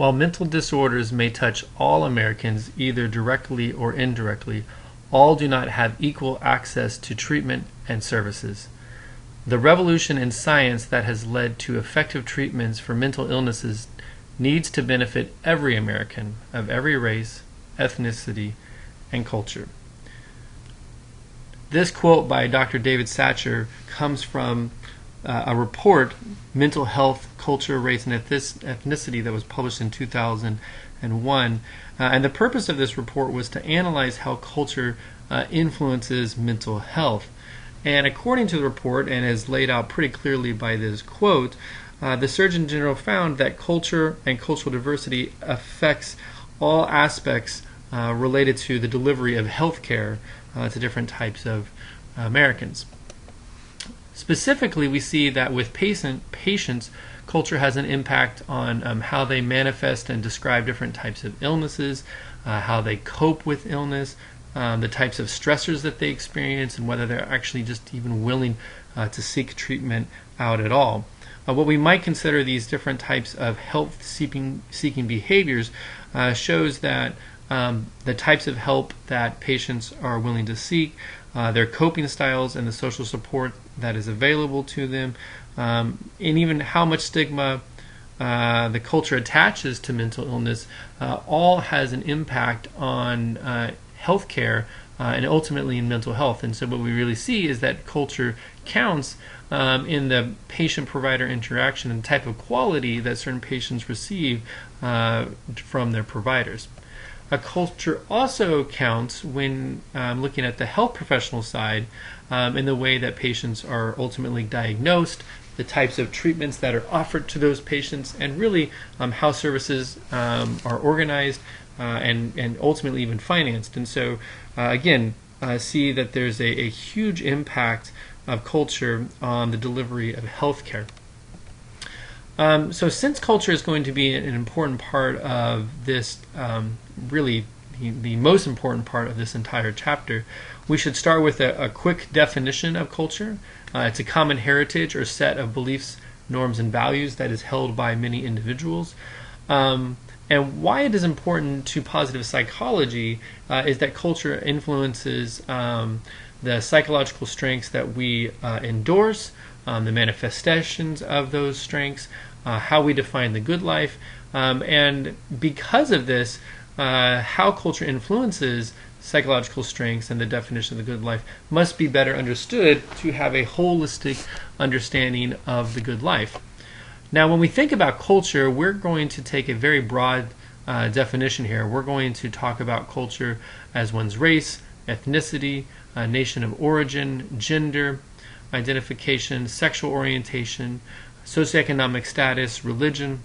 While mental disorders may touch all Americans, either directly or indirectly, all do not have equal access to treatment and services. The revolution in science that has led to effective treatments for mental illnesses needs to benefit every American of every race, ethnicity, and culture. This quote by Dr. David Satcher comes from a report, Mental Health, Culture, Race, and Ethnicity, that was published in 2001. And the purpose of this report was to analyze how culture influences mental health. And according to the report, and as laid out pretty clearly by this quote, the Surgeon General found that culture and cultural diversity affects all aspects related to the delivery of health care to different types of Americans. Specifically, we see that with patients, culture has an impact on how they manifest and describe different types of illnesses, how they cope with illness, the types of stressors that they experience, and whether they're actually just even willing to seek treatment out at all. What we might consider these different types of health-seeking behaviors shows that the types of help that patients are willing to seek, their coping styles, and the social support that is available to them, and even how much stigma the culture attaches to mental illness, all has an impact on healthcare and ultimately in mental health. And so what we really see is that culture counts in the patient-provider interaction and the type of quality that certain patients receive from their providers. A culture also counts when looking at the health professional side in the way that patients are ultimately diagnosed, the types of treatments that are offered to those patients, and really how services are organized and ultimately even financed. And so, again, see that there's a huge impact of culture on the delivery of healthcare. So since culture is going to be an important part of this, really the most important part of this entire chapter, we should start with a quick definition of culture. It's a common heritage or set of beliefs, norms, and values that is held by many individuals. And why it is important to positive psychology is that culture influences the psychological strengths that we endorse, the manifestations of those strengths, how we define the good life, and because of this, how culture influences psychological strengths and the definition of the good life must be better understood to have a holistic understanding of the good life. Now, when we think about culture, we're going to take a very broad definition here. We're going to talk about culture as one's race, ethnicity, nation of origin, gender, identification, sexual orientation, socioeconomic status, religion,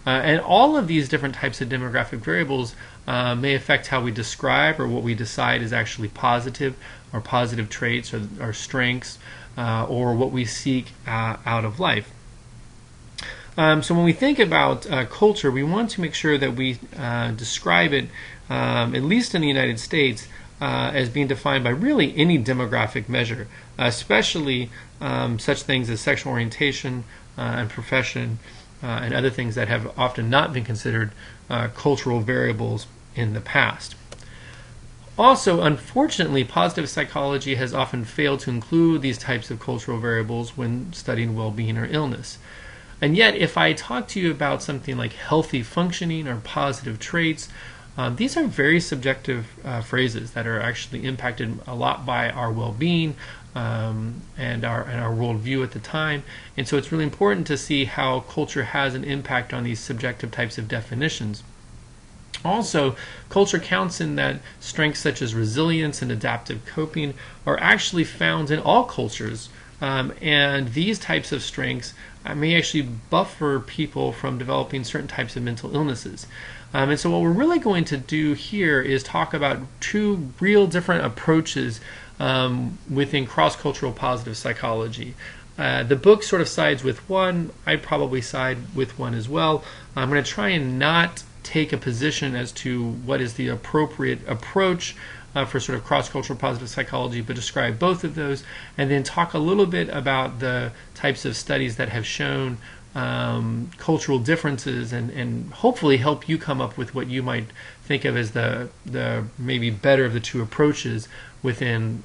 and all of these different types of demographic variables may affect how we describe or what we decide is actually positive or positive traits or strengths or what we seek out of life. So when we think about culture, we want to make sure that we describe it, at least in the United States, as being defined by really any demographic measure, especially such things as sexual orientation and profession and other things that have often not been considered cultural variables in the past. Also, unfortunately, positive psychology has often failed to include these types of cultural variables when studying well-being or illness. And yet, if I talk to you about something like healthy functioning or positive traits, these are very subjective phrases that are actually impacted a lot by our well-being and our worldview at the time. And so it's really important to see how culture has an impact on these subjective types of definitions. Also, culture counts in that strengths such as resilience and adaptive coping are actually found in all cultures. And these types of strengths may actually buffer people from developing certain types of mental illnesses. And so what we're really going to do here is talk about two real different approaches within cross-cultural positive psychology. The book sort of sides with one. I'd probably side with one as well. I'm going to try and not take a position as to what is the appropriate approach for sort of cross-cultural positive psychology, but describe both of those, and then talk a little bit about the types of studies that have shown cultural differences and hopefully help you come up with what you might think of as the maybe better of the two approaches within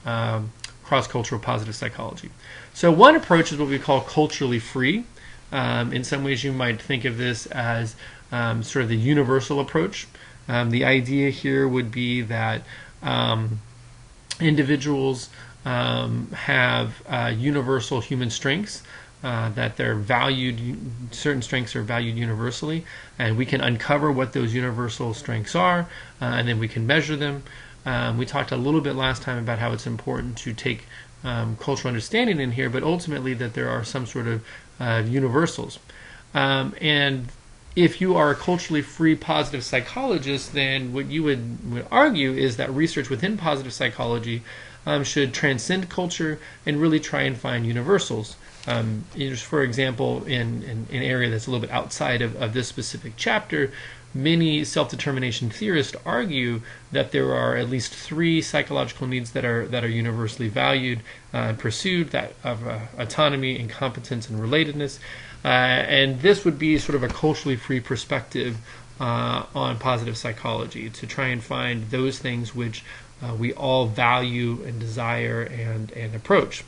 cross-cultural positive psychology. So one approach is what we call culturally free. In some ways you might think of this as sort of the universal approach. The idea here would be that individuals have universal human strengths, that they're valued, certain strengths are valued universally, and we can uncover what those universal strengths are, and then we can measure them. We talked a little bit last time about how it's important to take cultural understanding in here, but ultimately that there are some sort of universals. And if you are a culturally free positive psychologist, then what you would argue is that research within positive psychology should transcend culture and really try and find universals. For example, in an area that's a little bit outside of this specific chapter, many self-determination theorists argue that there are at least 3 psychological needs that are universally valued and pursued, that of autonomy, incompetence, and relatedness. And this would be sort of a culturally free perspective on positive psychology, to try and find those things which we all value and desire and approach.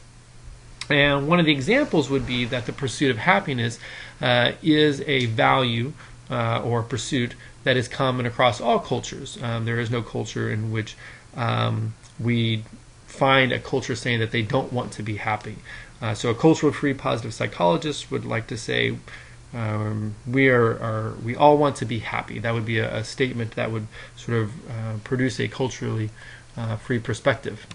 And one of the examples would be that the pursuit of happiness is a value or pursuit that is common across all cultures. There is no culture in which we find a culture saying that they don't want to be happy. So a culturally free positive psychologist would like to say we all want to be happy. That would be a statement that would sort of produce a culturally free perspective.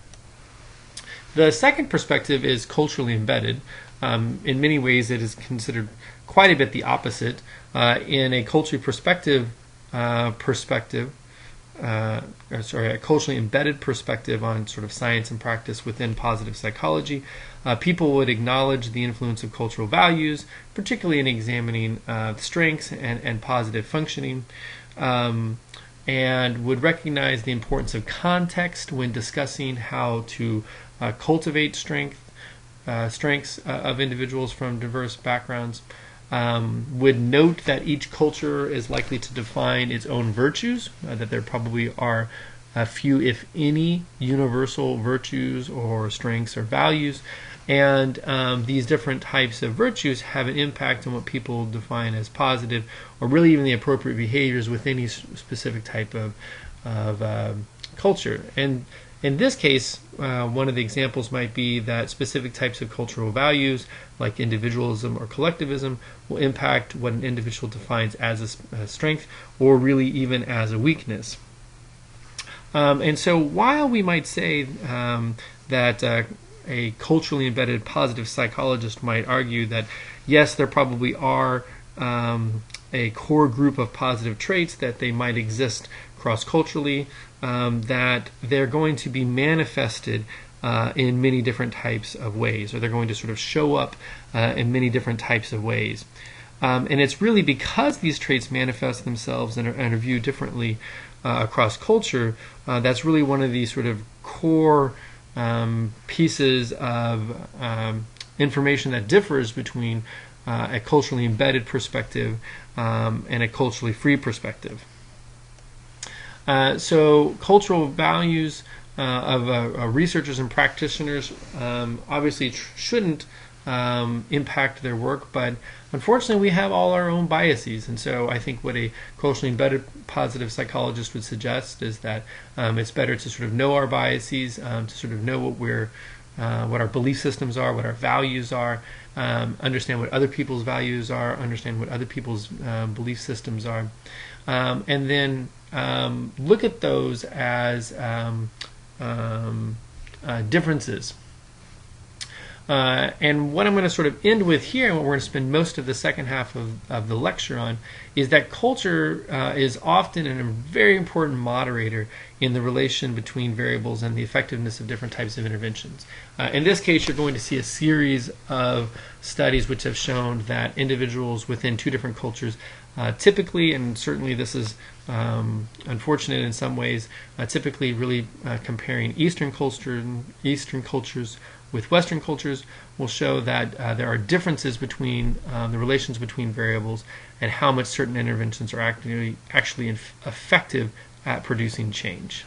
The second perspective is culturally embedded. In many ways, it is considered quite a bit the opposite. In a culturally a culturally embedded perspective on sort of science and practice within positive psychology, people would acknowledge the influence of cultural values, particularly in examining strengths and positive functioning, and would recognize the importance of context when discussing how to cultivate strengths of individuals from diverse backgrounds. Would note that each culture is likely to define its own virtues, that there probably are a few, if any, universal virtues or strengths or values, and these different types of virtues have an impact on what people define as positive, or really even the appropriate behaviors within any specific type of culture. And in this case, one of the examples might be that specific types of cultural values, like individualism or collectivism, will impact what an individual defines as a strength, or really even as a weakness. And so while we might say that a culturally embedded positive psychologist might argue that, yes, there probably are a core group of positive traits that they might exist cross-culturally, that they're going to be manifested in many different types of ways, or they're going to sort of show up in many different types of ways. And it's really because these traits manifest themselves and are viewed differently across culture, that's really one of the sort of core pieces of information that differs between a culturally embedded perspective and a culturally free perspective. So cultural values of researchers and practitioners obviously shouldn't impact their work, but unfortunately we have all our own biases, and so I think what a culturally embedded positive psychologist would suggest is that it's better to sort of know our biases, to sort of know what our belief systems are, what our values are, understand what other people's values are, understand what other people's belief systems are, and then look at those as differences. And what I'm going to sort of end with here, and what we're going to spend most of the second half of the lecture on, is that culture is often a very important moderator in the relation between variables and the effectiveness of different types of interventions. In this case, you're going to see a series of studies which have shown that individuals within two different cultures Typically, and certainly this is unfortunate in some ways, typically really comparing Eastern cultures with Western cultures will show that there are differences between the relations between variables and how much certain interventions are actually effective at producing change.